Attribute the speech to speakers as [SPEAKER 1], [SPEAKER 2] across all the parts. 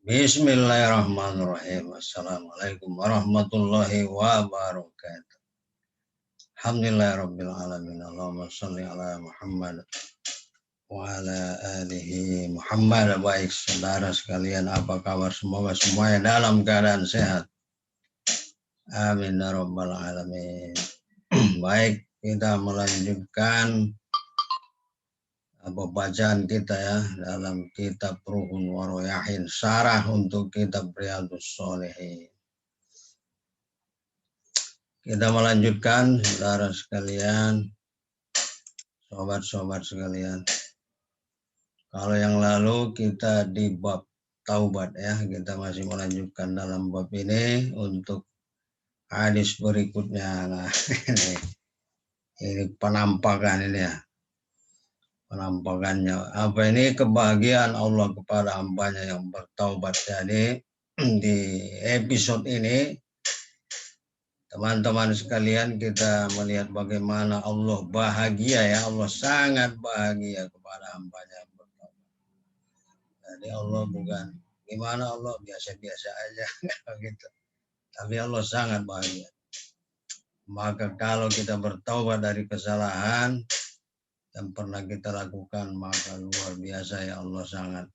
[SPEAKER 1] Bismillahirrahmanirrahim. Assalamualaikum warahmatullahi wabarakatuh. Alhamdulillahirabbil alamin. Allahumma shalli ala Muhammad wa ala alihi Muhammad. Baik saudara sekalian, apa kabar? Semoga semuanya dalam keadaan sehat. Amin ya rabbal alamin. Baik, kita melanjutkan pembacaan kita ya dalam kitab Ruhun wa Royahin, syarah untuk kitab Riyadhus Shalihin. Kita melanjutkan saudara sekalian, sobat-sobat sekalian. Kalau yang lalu kita di bab taubat ya, kita masih melanjutkan dalam bab ini untuk hadis berikutnya. Nah, ini penampakan ini ya. Penampakannya. Apa ini? Kebahagiaan Allah kepada hambanya yang bertaubat. Jadi di episode ini teman-teman sekalian, kita melihat bagaimana Allah bahagia ya, Allah sangat bahagia kepada hambanya yang bertaubat. Jadi Allah bukan gimana, Allah biasa-biasa aja gitu. Tapi Allah sangat bahagia. Maka kalau kita bertaubat dari kesalahan yang pernah kita lakukan, maka luar biasa ya, Allah sangat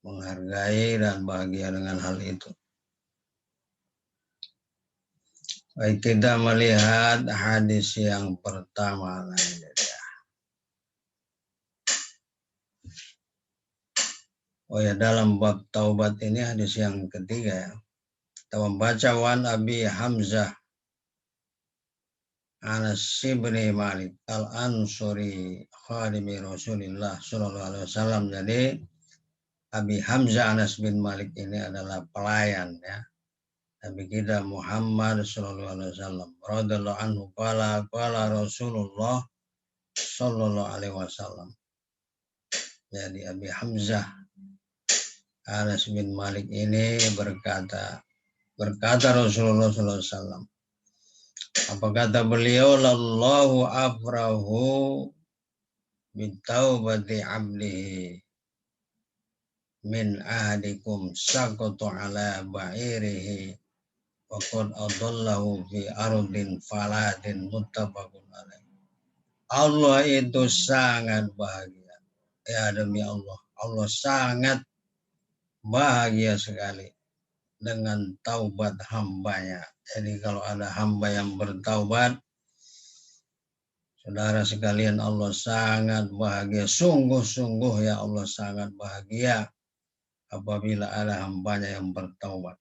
[SPEAKER 1] menghargai dan bahagia dengan hal itu. Baik, kita melihat hadis yang pertama. Oh ya, dalam bab taubat ini hadis yang ketiga ya. Kita membaca wan Abi Hamzah Anas bin Malik Al-Ansori khadimi Rasulullah sallallahu alaihi wasallam. Jadi Abi Hamzah Anas bin Malik ini adalah pelayan ya Nabi kita Muhammad sallallahu alaihi wasallam. Radhiyallahu anhu qala Rasulullah sallallahu alaihi wasallam. Jadi Abi Hamzah Anas bin Malik ini berkata Rasulullah sallallahu alaihi wasallam. Apa kata beliau? Lallahu afrahu bitaubati abdihi min ahadikum saqatu ala ba'irihi wa qad adallahu fi ardin faladin muttafaqun alaih. Allah itu sangat bahagia. Ya demi Allah, Allah sangat bahagia sekali dengan taubat hambanya. Jadi kalau ada hamba yang bertaubat, saudara sekalian, Allah sangat bahagia. Sungguh-sungguh ya, Allah sangat bahagia apabila ada hambanya yang bertaubat.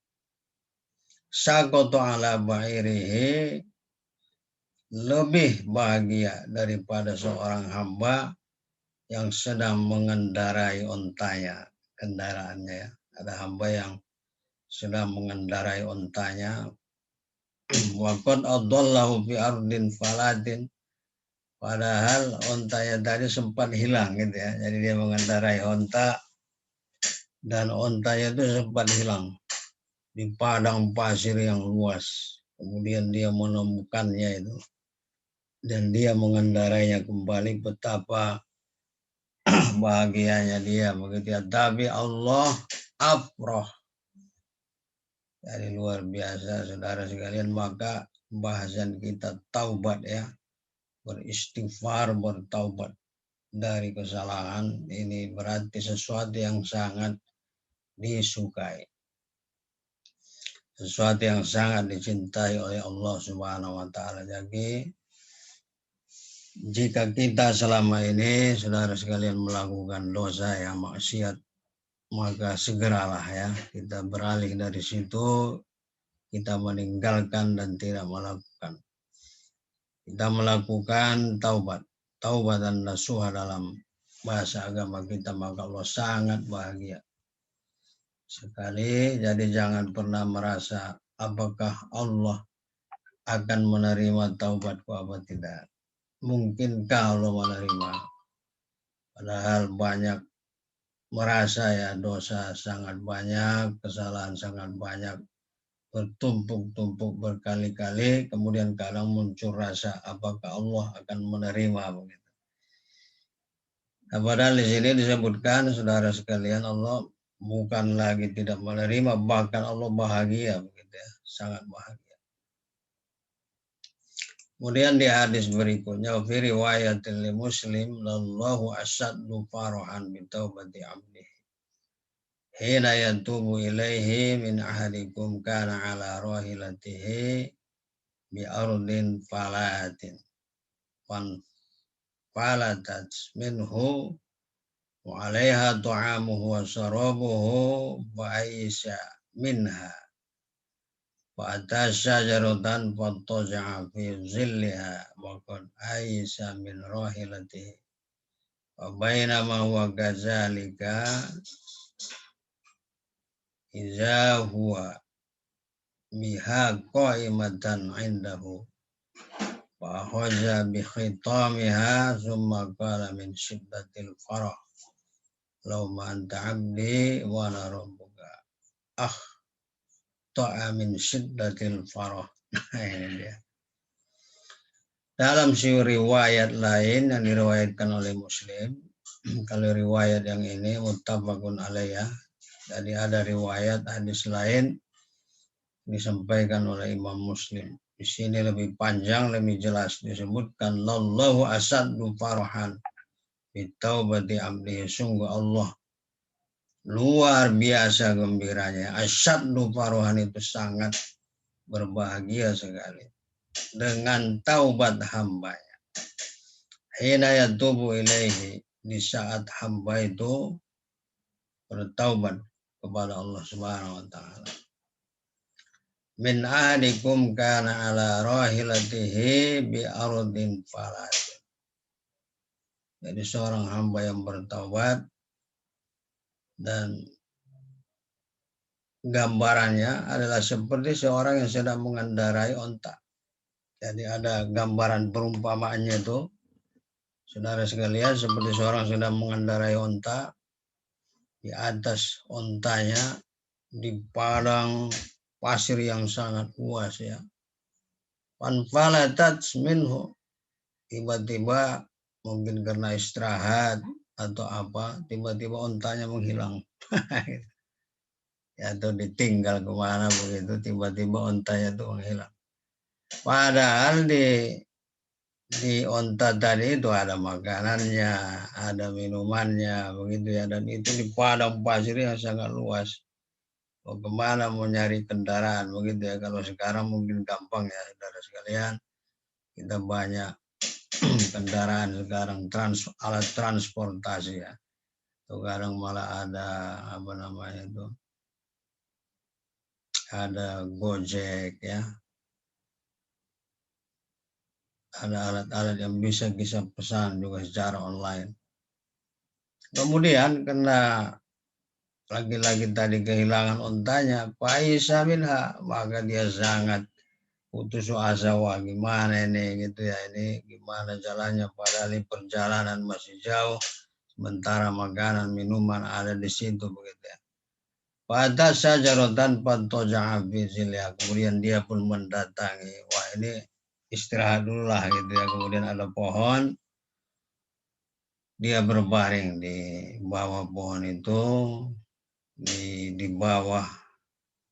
[SPEAKER 1] Sakoto ala ba'irihi, lebih bahagia daripada seorang hamba yang sedang mengendarai ontanya, kendaraannya ya. Ada hamba yang sedang mengendarai ontanya. Waqad adallahu fi ardin faladin. Padahal ontanya tadi sempat hilang gitu ya. Jadi dia mengendarai onta dan ontanya itu sempat hilang di padang pasir yang luas. Kemudian dia menemukannya itu dan dia mengendarainya kembali. Betapa bahagianya dia begitu ya. Tapi Allah afroh. Jadi luar biasa saudara sekalian. Maka bahasan kita taubat ya, beristighfar, bertaubat dari kesalahan, ini berarti sesuatu yang sangat disukai, sesuatu yang sangat dicintai oleh Allah Subhanahu wa taala. Jadi jika kita selama ini saudara sekalian melakukan dosa yang maksiat, maka segeralah ya kita beralih dari situ, kita meninggalkan dan tidak melakukan. Kita melakukan taubatan nasuha dalam bahasa agama kita, maka Allah sangat bahagia sekali. Jadi jangan pernah merasa apakah Allah akan menerima taubatku apa tidak. Mungkinkah Allah menerima? Padahal banyak merasa ya dosa sangat banyak, kesalahan sangat banyak, bertumpuk-tumpuk berkali-kali, kemudian kadang muncul rasa apakah Allah akan menerima begitu. Nah, padahal di sini disebutkan saudara sekalian, Allah bukan lagi tidak menerima, bahkan Allah bahagia begitu ya, sangat bahagia. Kemudian di hadis berikutnya, fi riwayatil Muslim, lallahu asyaddu farahan bi taubati abdi. Hina yatubu ilaihi min ahadikum kana ala rahilatihi bi ardin falatin fan falatat minhu wa alaiha ta'amuhu wa syarabuhu wa aisha minha wa atasya jarutan fattaja'a fi zilliha wa qad aisha min rahilatihi wa bainama huwa kadzalika idza huwa biha qaimatan indahu wa khaja bi khitamiha thumma qala min shiddatil farah law ma anta abdi wa ana rabbuka ta'a min shiddatil farah. Nah, ini dia. Dalam si riwayat lain yang diriwayatkan oleh Muslim, kalau riwayat yang ini muttafaqun alaiyah, jadi ada riwayat hadis lain disampaikan oleh Imam Muslim. Di sini lebih panjang, lebih jelas disebutkan lallahu asaddu farahan bitaubati abdihi, sungguh Allah luar biasa gembiranya. Asyaddu farahan itu sangat berbahagia sekali dengan taubat hambanya. Hina yatubu ilaihi, di saat hamba itu bertaubat kepada Allah Subhanahu wa taala. Min ahadikum kana ala rahilatihi bi ardin falat. Jadi seorang hamba yang bertaubat dan gambarannya adalah seperti seorang yang sedang mengendarai onta. Jadi ada gambaran perumpamaannya itu, saudara sekalian, seperti seorang sedang mengendarai onta, di atas ontanya di padang pasir yang sangat luas ya. Fanfalatat minhu, tiba-tiba mungkin karena istirahat atau apa, tiba-tiba ontanya menghilang. Ya, atau ditinggal kemana begitu, tiba-tiba ontanya itu menghilang. Padahal di onta tadi itu ada makanannya, ada minumannya, begitu ya. Dan itu di padang pasir yang sangat luas. Mau kemana mau nyari kendaraan, begitu ya. Kalau sekarang mungkin gampang ya, saudara sekalian. Kita banyak kendaraan sekarang, alat transportasi ya. Sekarang malah ada apa namanya itu, ada Gojek ya. Ada alat-alat yang bisa kita pesan juga secara online. Kemudian karena lagi-lagi tadi kehilangan ontanya, Faisa minha, maka dia sangat putus asa, wah gimana ini gitu ya, ini gimana jalannya, padahal ini perjalanan masih jauh, sementara makanan minuman ada di situ begitu ya. Pada sajarotan pantoja'a fi zilya, kemudian dia pun mendatangi, wah ini istirahat dulu lah gitu ya. Kemudian ada pohon, dia berbaring di bawah pohon itu, di bawah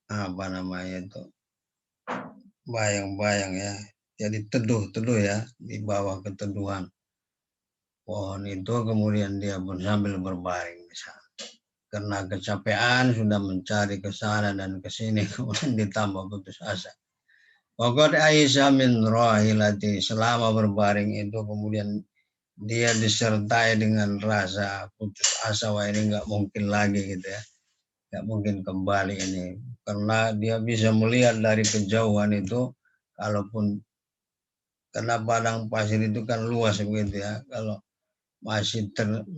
[SPEAKER 1] apa namanya itu, bayang-bayang ya. Jadi teduh-teduh ya, di bawah keteduhan pohon itu. Kemudian dia pun sambil berbaring di sana. Karena kecapean sudah mencari ke sana dan ke sini, kemudian ditambah putus asa. Pokoknya Aisyah min rahilati, selama berbaring itu kemudian dia disertai dengan rasa putus asa, wah ini nggak mungkin lagi gitu ya, nggak mungkin kembali ini, karena dia bisa melihat dari kejauhan itu, kalaupun karena padang pasir itu kan luas begitu ya, kalau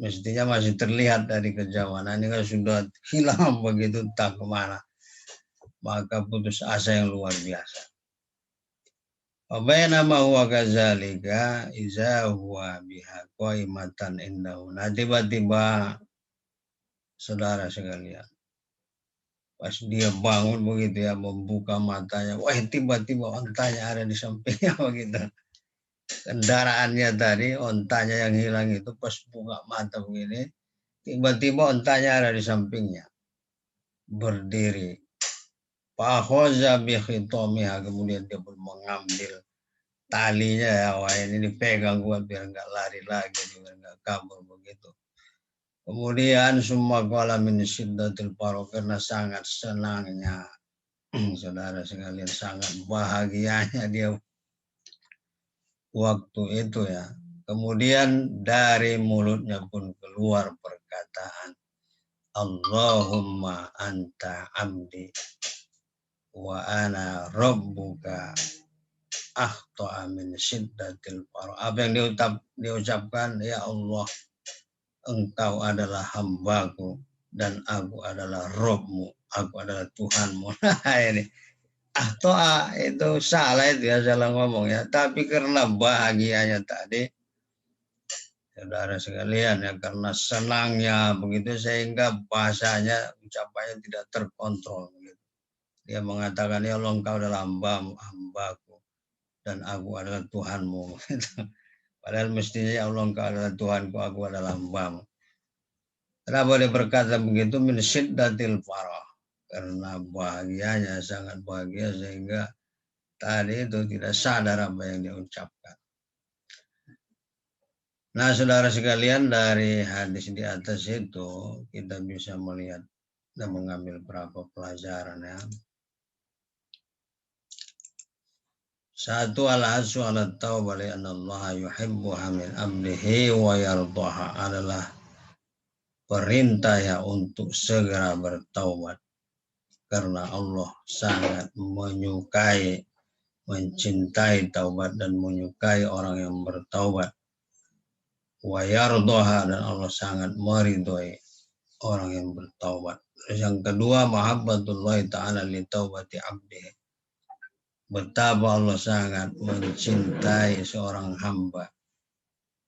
[SPEAKER 1] mestinya masih terlihat dari kejauhan, nah, ini kan sudah hilang begitu entah kemana, maka putus asa yang luar biasa. Wabainama huwa kadzalika iza huwa biha qaimatan indahu. Nah, tiba-tiba saudara sekalian, pas dia bangun begitu ya, membuka matanya, wah tiba-tiba ontanya ada di sampingnya begitu. Kendaraannya tadi, ontanya yang hilang itu, pas buka mata begini, tiba-tiba ontanya ada di sampingnya. berdiri. Fakhoza bi khitomiha, kemudian dia pun mengambil talinya ya, wah ini dipegang kuat biar nggak lari lagi, biar nggak kabur begitu. Kemudian semua qala min syiddatil farah, karena sangat senangnya saudara sekalian, sangat bahagianya dia waktu itu ya. Kemudian dari mulutnya pun keluar perkataan, Allahumma anta abdi wa ana rabbuka akhta'a min syiddatil farah. Apa yang diucapkan, ya Allah, engkau adalah hambaku dan aku adalah Robmu, aku adalah Tuhanmu. Nah ini akhta'a itu salah, itu ya, salah ngomong ya. Tapi karena bahagianya tadi, saudara sekalian ya, karena senangnya begitu sehingga bahasanya, ucapannya tidak terkontrol begitu. Dia mengatakan, ya Allah, engkau adalah hambaku dan aku adalah Tuhanmu. Padahal mestinya, ya Allah, engkau adalah Tuhanku, aku adalah hambamu. Kenapa dia berkata begitu? Min syiddatil farah, karena bahagianya, sangat bahagia sehingga tadi itu tidak sadar apa yang dia ucapkan. Nah, saudara sekalian, dari hadis di atas itu kita bisa melihat dan mengambil beberapa pelajaran ya. Satu, al-hasu ala taubah li anna Allah yuhibbuha min abdihi wa yardaha, adalah perintah ya untuk segera bertaubat karena Allah sangat menyukai, mencintai taubat dan menyukai orang yang bertaubat. Wa yardaha, dan Allah sangat meridhoi orang yang bertaubat. Terus yang kedua, mahabbatullah ta'ala li taubati abdihi, betapa Allah sangat mencintai seorang hamba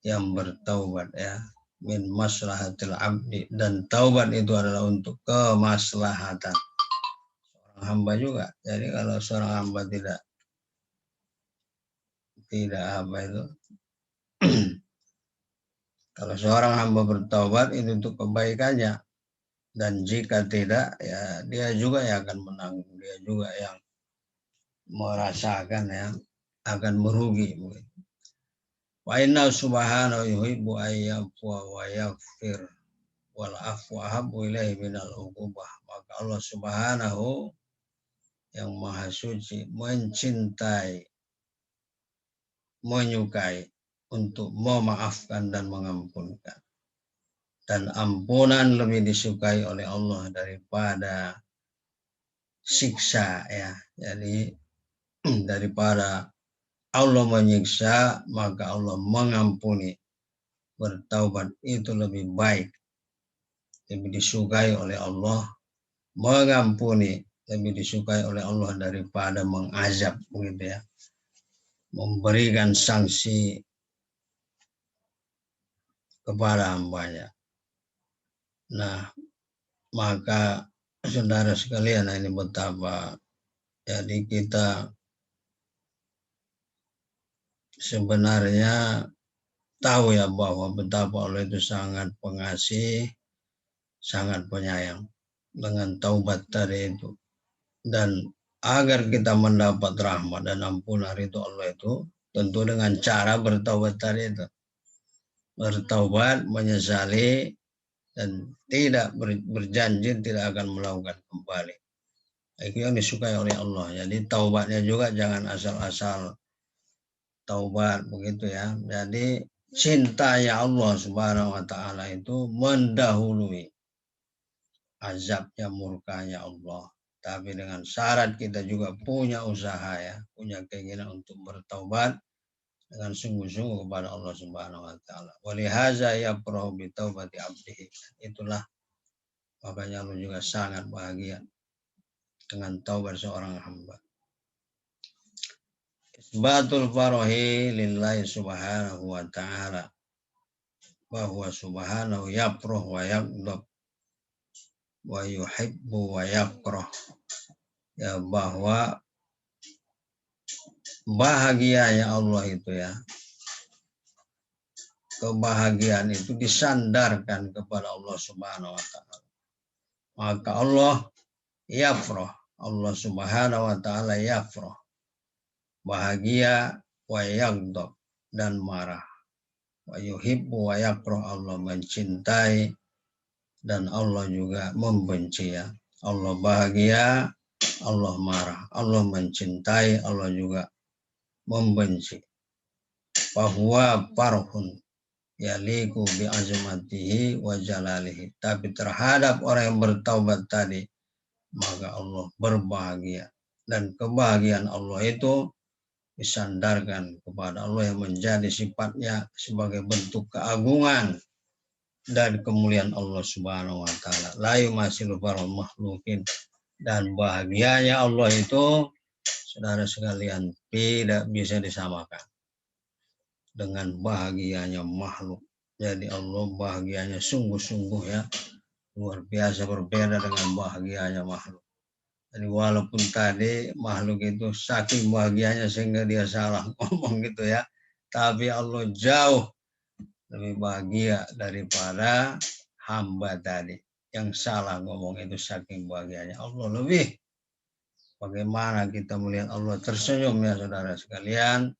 [SPEAKER 1] yang bertaubat ya, min maslahatil abdi, dan taubat itu adalah untuk kemaslahatan seorang hamba juga. Jadi kalau seorang hamba tidak apa itu kalau seorang hamba bertaubat itu untuk kebaikannya, dan jika tidak ya dia juga yang akan menanggung, dia juga yang merasakan ya, akan merugi. Wa inna subhanahu yuhibbu ayyafwa wa yaghfir wal afwa habbu ilaihi minal uqubah. Maka Allah Subhanahu yang Maha Suci mencintai, menyukai untuk memaafkan dan mengampunkan. Dan ampunan lebih disukai oleh Allah daripada siksa ya. Jadi daripada Allah menyiksa, maka Allah mengampuni. Bertaubat itu lebih baik, lebih disukai oleh Allah. Mengampuni lebih disukai oleh Allah daripada mengazab begitu ya, memberikan sanksi kepada hambanya. Nah, maka saudara sekalian, ini betapa jadi kita sebenarnya tahu ya bahwa betapa Allah itu sangat pengasih, sangat penyayang dengan taubat tadi itu. Dan agar kita mendapat rahmat dan ampunan itu Allah itu tentu dengan cara bertaubat tadi itu. Bertaubat, menyesali, dan tidak berjanji tidak akan melakukan kembali. Itu yang disukai oleh Allah. Jadi taubatnya juga jangan asal-asal taubat begitu ya. Jadi cintanya Allah Subhanahu wa taala itu mendahului azabnya, murkanya Allah. Tapi dengan syarat kita juga punya usaha ya, punya keinginan untuk bertaubat dengan sungguh-sungguh kepada Allah Subhanahu wa taala. Walihaza yafrahu bi taubati abdihi. Itulah makanya Allah juga sangat bahagia dengan taubat seorang hamba. Isbatul farahi lillahi subhanahu wa ta'ala, bahwa subhanahu yafrah wa yaghdab wa yuhibbu wa yakrah, ya, bahwa bahagianya Allah itu ya, kebahagiaan itu disandarkan kepada Allah Subhanahu wa taala. Maka Allah yafrah. Allah Subhanahu wa taala yafrah, bahagia, wa yaghdab, dan marah. Wa yuhibbu wa yakrah, Allah mencintai dan Allah juga membenci ya. Allah bahagia, Allah marah. Allah mencintai, Allah juga membenci. Bahwa farhun yaliku bi azmatihi wa jalalihi. Tapi terhadap orang yang bertaubat tadi, maka Allah berbahagia. Dan kebahagiaan Allah itu disandarkan kepada Allah yang menjadi sifatnya sebagai bentuk keagungan dan kemuliaan Allah Subhanahu wa taala. La yumasilu baral makhlukin, dan bahagianya Allah itu saudara sekalian tidak bisa disamakan dengan bahagianya makhluk. Jadi Allah bahagianya sungguh-sungguh ya, luar biasa berbeda dengan bahagianya makhluk. Jadi walaupun tadi makhluk itu saking bahagianya sehingga dia salah ngomong gitu ya, tapi Allah jauh lebih bahagia daripada hamba tadi yang salah ngomong itu saking bahagianya. Allah lebih. Bagaimana kita melihat Allah tersenyum ya saudara sekalian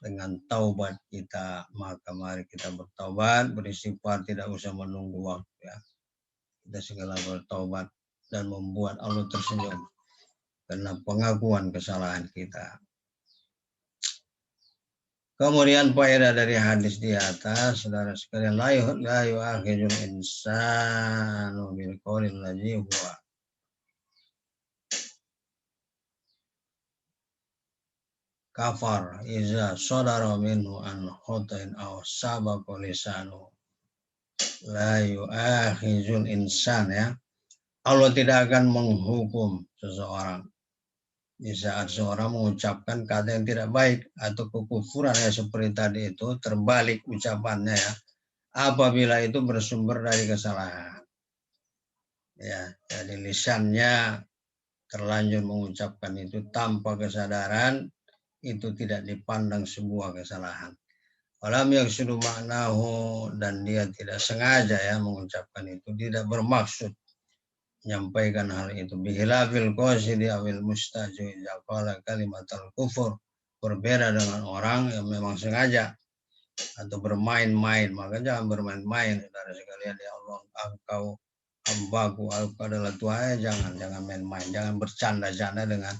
[SPEAKER 1] dengan taubat kita, maka mari kita bertaubat, beristighfar, tidak usah menunggu waktu ya. Kita segala bertaubat dan membuat Allah tersenyum karena pengakuan kesalahan kita. Kemudian faedah dari hadis di atas, saudara sekalian, la yu'akhidul insanu bil qawlil ladzi huwa kafar iza sadara minhu an khotain aw sabaqa lisanu. La yu'akhidul insan ya. Allah tidak akan menghukum seseorang di saat seorang mengucapkan kata yang tidak baik atau kekufuran ya seperti tadi itu, terbalik ucapannya ya, apabila itu bersumber dari kesalahan ya. Jadi lisannya terlanjur mengucapkan itu tanpa kesadaran, itu tidak dipandang sebuah kesalahan. Walam yaqsidu maknahu, dan dia tidak sengaja ya mengucapkan itu, tidak bermaksud menyampaikan hal itu. Bihilafil qasidi awil mustajib qala kalimatul kufur, berbeda dengan orang yang memang sengaja atau bermain-main. Maka jangan bermain-main saudara sekalian ya. Allah, engkau hambaku, aku adalah Tuhan, jangan main-main, jangan bercanda-canda dengan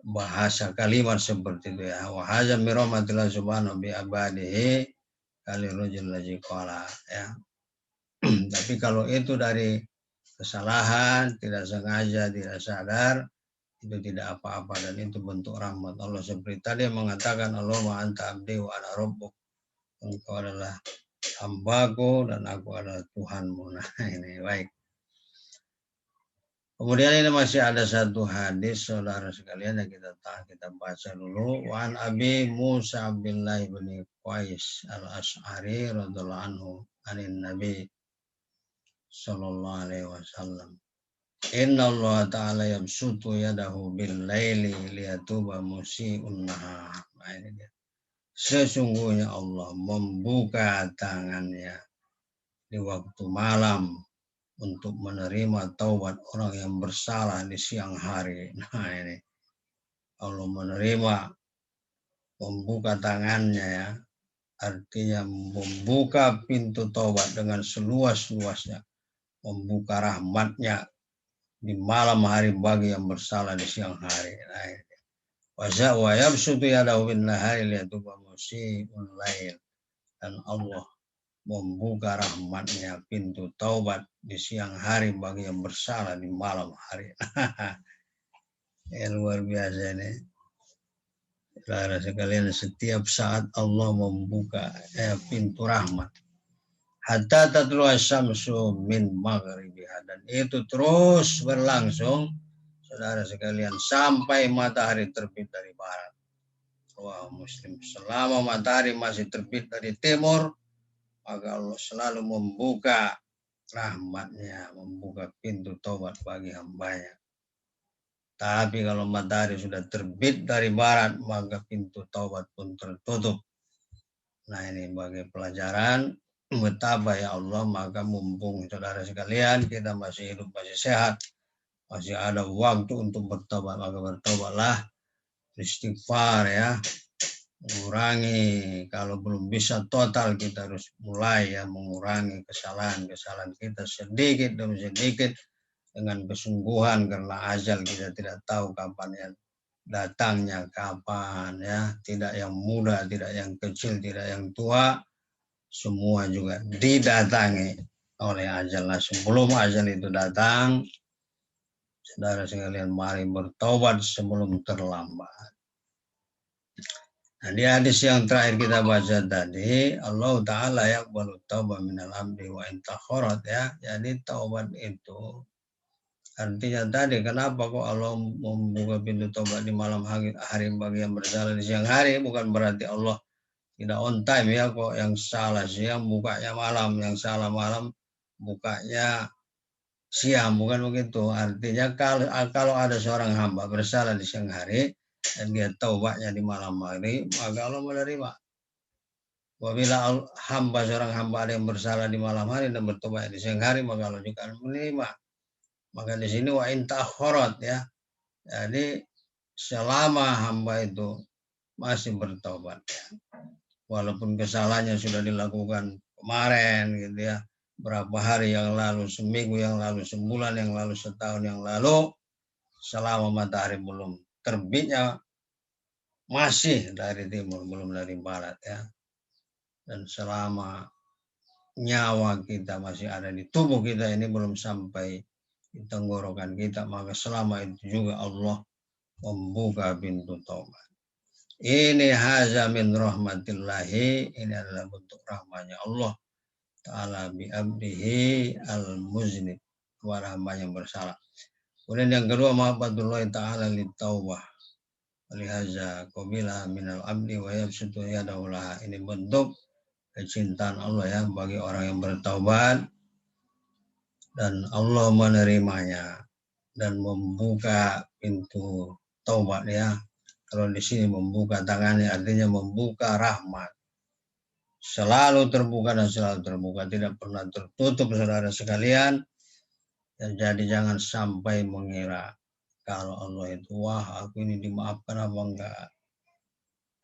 [SPEAKER 1] bahasa kalimat seperti itu ya. Wa hadza min rahmatillah subhanahu bi abadihi kali rajul ladzi qala ya. Tapi kalau itu dari kesalahan, tidak sengaja, tidak sadar, itu tidak apa-apa dan itu bentuk rahmat Allah. Seperti tadi yang mengatakan Allah ma anta abdi wa ana rabbuk, engkau adalah hambaku dan aku adalah Tuhanmu. Nah ini baik. Kemudian ini masih ada satu hadis saudara sekalian yang kita baca dulu. Wan Abi Musa Abdullah bin Qais al-Ash'ari radhiallahu anhu anin Nabi sallallahu alaihi wasallam. Inna Allah ta'ala yabsutu yadahu bil laili liyatuba musi'un nahar. Nah, ini dia. Sesungguhnya Allah membuka tangannya di waktu malam untuk menerima taubat orang yang bersalah di siang hari. Nah ini Allah membuka tangannya ya. Artinya membuka pintu taubat dengan seluas-luasnya. Membuka rahmatnya di malam hari bagi yang bersalah di siang hari. Wa yabsutu yadahu bin nahari liyatuba musii'ul lail. Dan Allah membuka rahmatnya pintu taubat di siang hari bagi yang bersalah di malam hari. Ya, luar biasa ini. Saudara sekalian, setiap saat Allah membuka pintu rahmat. Hatta tatlu asyamsu min maghribiha, dan itu terus berlangsung saudara sekalian sampai matahari terbit dari barat. Wah Muslim, selama matahari masih terbit dari timur, maka Allah selalu membuka rahmatnya, membuka pintu taubat bagi hambanya. Tapi kalau matahari sudah terbit dari barat, maka pintu taubat pun tertutup. Nah ini bagi pelajaran betapa ya Allah, maka mumpung saudara sekalian kita masih hidup, masih sehat, masih ada waktu untuk bertobat, maka bertobatlah, istighfar ya, mengurangi. Kalau belum bisa total, kita harus mulai ya, mengurangi kesalahan-kesalahan kita sedikit demi sedikit dengan kesungguhan, karena ajal kita tidak tahu kapan ya datangnya, kapan ya, tidak yang muda, tidak yang kecil, tidak yang tua, semua juga didatangi oleh ajal. Nah, sebelum ajal itu datang, saudara sekalian, mari bertobat sebelum terlambat. Nah, di hadis yang terakhir kita baca tadi, Allah Ta'ala yaqbalu taubat minal abdi wa intakhorat ya. Jadi taubat itu artinya tadi, kenapa kok Allah membuka pintu taubat di malam hari bagi yang bersalah di siang hari? Bukan berarti Allah tidak on time ya, kok yang salah siang bukanya malam, yang salah malam bukanya siang, bukan begitu. Artinya kalau ada seorang hamba bersalah di siang hari dan dia taubatnya di malam hari, maka Allah menerima. Apabila seorang hamba ada yang bersalah di malam hari dan bertobat di siang hari, maka Allah juga akan menerima. Maka di sini wa intakhorot ya. Jadi selama hamba itu masih bertobat, ya, walaupun kesalahannya sudah dilakukan kemarin gitu ya, berapa hari yang lalu, seminggu yang lalu, sebulan yang lalu, setahun yang lalu, selama matahari belum terbitnya, masih dari timur, belum dari barat ya. Dan selama nyawa kita masih ada di tubuh kita ini, belum sampai di tenggorokan kita, maka selama itu juga Allah membuka pintu taubat. Ini haza min rahmatillahi, ini adalah bentuk rahmatnya Allah Ta'ala bi abdihi al-muznib, kepada hamba yang bersalah. Kemudian yang kedua, mahabbatullah Ta'ala li taubah, lihaza qabila minal abdi wa yabsutu yadahu laha. Ini bentuk kecintaan Allah ya bagi orang yang bertaubat, dan Allah menerimanya dan membuka pintu taubat ya. Kalau di sini membuka tangannya artinya membuka rahmat. Selalu terbuka dan selalu terbuka, tidak pernah tertutup saudara sekalian. Dan jadi jangan sampai mengira kalau Allah itu, wah aku ini dimaafkan apa enggak,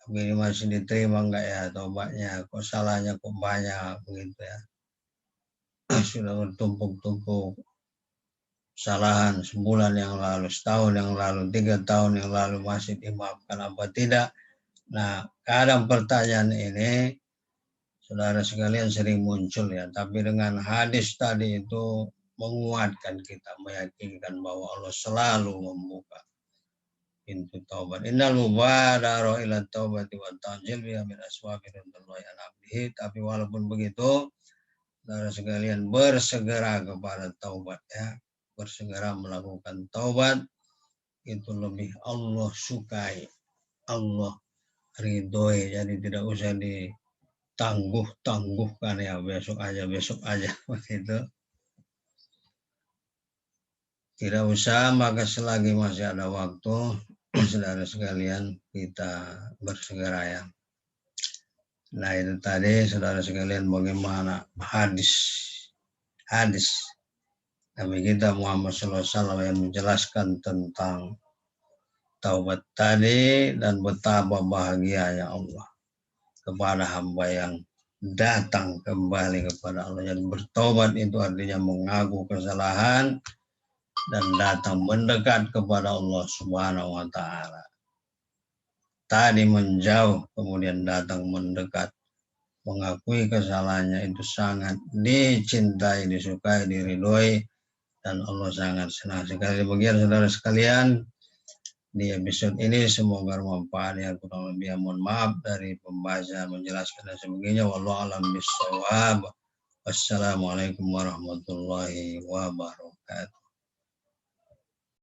[SPEAKER 1] aku ini masih diterima enggak ya taubatnya, kok salahnya kok banyak begitu ya. Sudah bertumpuk-tumpuk kesalahan sebulan yang lalu, setahun yang lalu, 3 tahun yang lalu, masih dimaafkan apa tidak? Nah, kadang pertanyaan ini saudara sekalian sering muncul ya, tapi dengan hadis tadi itu menguatkan kita, meyakinkan bahwa Allah selalu membuka pintu taubat. Innal mubadara ila taubati wa ta'jil biha min aswabi ridwallahi an abdihi. Tapi walaupun begitu, saudara sekalian, bersegera kepada taubat ya, bersegera melakukan taubat itu lebih Allah sukai, Allah ridhoi. Jadi tidak usah ditangguh-tangguhkan ya, besok aja begitu. Tidak usah, maka selagi masih ada waktu, saudara sekalian, kita bersegera ya. Nah itu tadi saudara sekalian bagaimana hadis Nabi kita Muhammad SAW yang menjelaskan tentang taubat tadi, dan betapa bahagianya Allah kepada hamba yang datang kembali kepada Allah. Yang bertobat itu artinya mengaku kesalahan dan datang mendekat kepada Allah Subhanahu wa Ta'ala. Tadi menjauh, kemudian datang mendekat, mengakui kesalahannya, itu sangat dicintai, disukai, diridhoi, dan Allah sangat senang sekali. Demikian saudara sekalian, di episode ini semoga bermanfaat ya. Kurang lebih mohon maaf dari pembahasan, menjelaskan dan sebagainya. Wallahu a'lam bishawab. Wassalamualaikum warahmatullahi wabarakatuh.